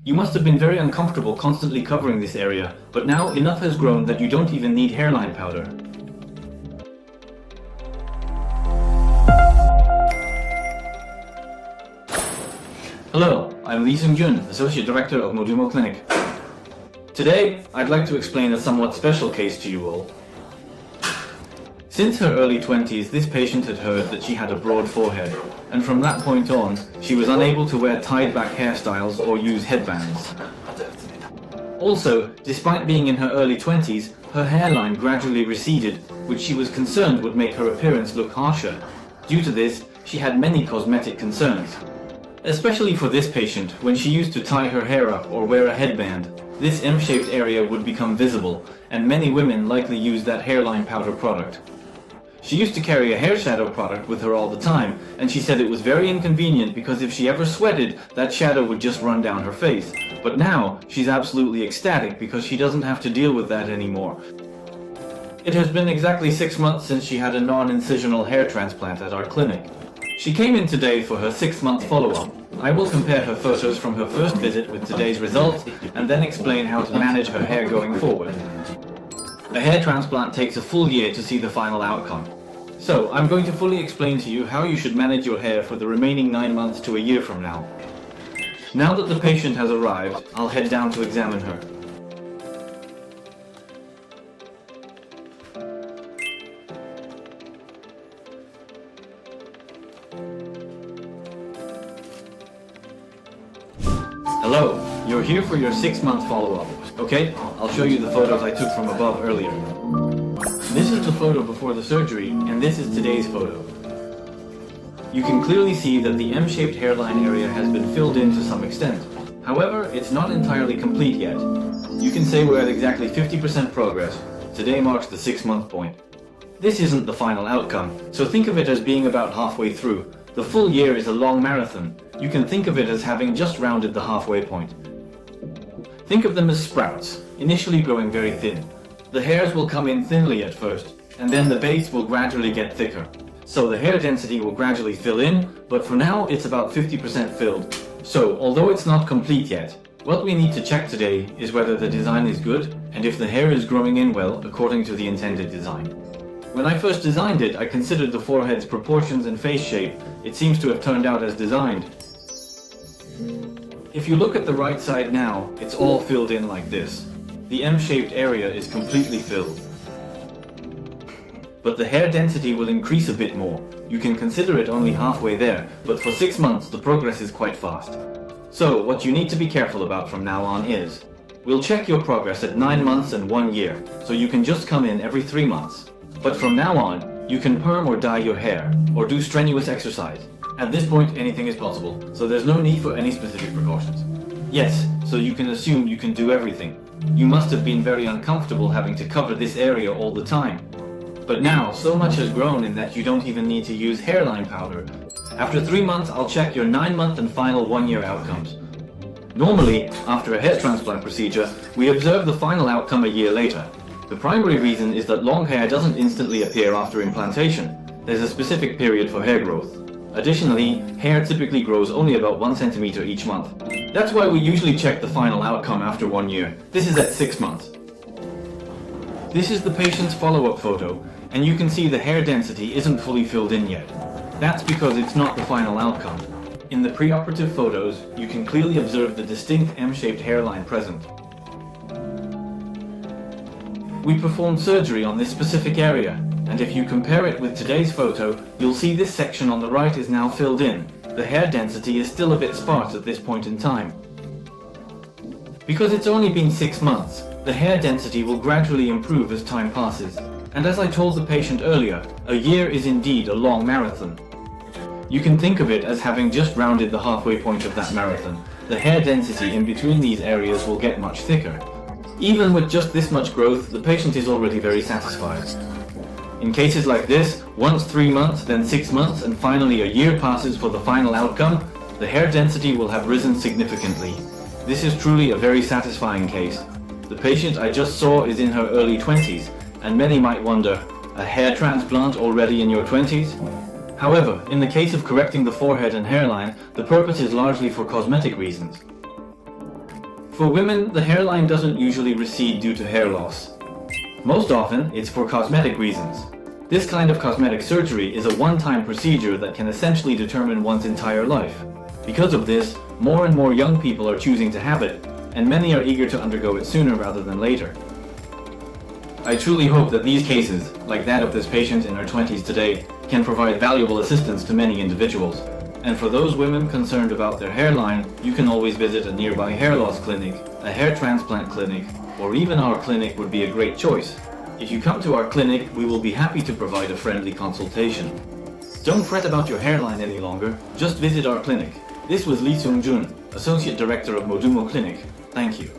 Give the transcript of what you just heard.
You must have been very uncomfortable constantly covering this area, but now enough has grown that you don't even need hairline powder. Hello, I'm Lee Seung-jun, Associate Director of Modumo Clinic. Today, I'd like to explain a somewhat special case to you all. Since her early 20s, this patient had heard that she had a broad forehead, and from that point on, she was unable to wear tied-back hairstyles or use headbands. Also, despite being in her early 20s, her hairline gradually receded, which she was concerned would make her appearance look harsher. Due to this, she had many cosmetic concerns. Especially for this patient, when she used to tie her hair up or wear a headband, this M-shaped area would become visible, and many women likely use that hairline powder product. She used to carry a hair shadow product with her all the time, and she said it was very inconvenient because if she ever sweated, that shadow would just run down her face. But now, she's absolutely ecstatic because she doesn't have to deal with that anymore. It has been exactly 6 months since she had a non-incisional hair transplant at our clinic. She came in today for her 6-month follow-up. I will compare her photos from her first visit with today's results, and then explain how to manage her hair going forward. A hair transplant takes a full year to see the final outcome. So, I'm going to fully explain to you how you should manage your hair for the remaining 9 months to a year from now. Now that the patient has arrived, I'll head down to examine her. Hello, you're here for your 6-month follow-up. Okay, I'll show you the photos I took from above earlier. This is the photo before the surgery, and this is today's photo. You can clearly see that the M-shaped hairline area has been filled in to some extent. However, it's not entirely complete yet. You can say we're at exactly 50% progress. Today marks the 6-month point. This isn't the final outcome, so think of it as being about halfway through. The full year is a long marathon. You can think of it as having just rounded the halfway point. Think of them as sprouts, initially growing very thin. The hairs will come in thinly at first, and then the base will gradually get thicker. So the hair density will gradually fill in, but for now it's about 50% filled. So, although it's not complete yet, what we need to check today is whether the design is good, and if the hair is growing in well according to the intended design. When I first designed it, I considered the forehead's proportions and face shape. It seems to have turned out as designed. If you look at the right side now, it's all filled in like this. The M-shaped area is completely filled. But the hair density will increase a bit more. You can consider it only halfway there, but for 6 months the progress is quite fast. So, what you need to be careful about from now on is, we'll check your progress at 9 months and 1 year, so you can just come in every 3 months. But from now on, you can perm or dye your hair, or do strenuous exercise. At this point, anything is possible, so there's no need for any specific precautions. Yes, so you can assume you can do everything. You must have been very uncomfortable having to cover this area all the time. But now, so much has grown in that you don't even need to use hairline powder. After 3 months, I'll check your 9-month and final 1-year outcomes. Normally, after a hair transplant procedure, we observe the final outcome a year later. The primary reason is that long hair doesn't instantly appear after implantation. There's a specific period for hair growth. Additionally, hair typically grows only about 1 centimeter each month. That's why we usually check the final outcome after 1 year. This is at 6 months. This is the patient's follow-up photo, and you can see the hair density isn't fully filled in yet. That's because it's not the final outcome. In the preoperative photos, you can clearly observe the distinct M-shaped hairline present. We performed surgery on this specific area, and if you compare it with today's photo, you'll see this section on the right is now filled in. The hair density is still a bit sparse at this point in time. Because it's only been 6 months, the hair density will gradually improve as time passes. And as I told the patient earlier, a year is indeed a long marathon. You can think of it as having just rounded the halfway point of that marathon. The hair density in between these areas will get much thicker. Even with just this much growth, the patient is already very satisfied. In cases like this, once 3 months, then 6 months, and finally a year passes for the final outcome, the hair density will have risen significantly. This is truly a very satisfying case. The patient I just saw is in her early 20s, and many might wonder, a hair transplant already in your 20s? However, in the case of correcting the forehead and hairline, the purpose is largely for cosmetic reasons. For women, the hairline doesn't usually recede due to hair loss. Most often, it's for cosmetic reasons. This kind of cosmetic surgery is a one-time procedure that can essentially determine one's entire life. Because of this, more and more young people are choosing to have it, and many are eager to undergo it sooner rather than later. I truly hope that these cases, like that of this patient in her 20s today, can provide valuable assistance to many individuals. And for those women concerned about their hairline, you can always visit a nearby hair loss clinic, a hair transplant clinic, or even our clinic would be a great choice. If you come to our clinic, we will be happy to provide a friendly consultation. Don't fret about your hairline any longer, just visit our clinic. This was Lee Seung-jun, Associate Director of Modumo Clinic. Thank you.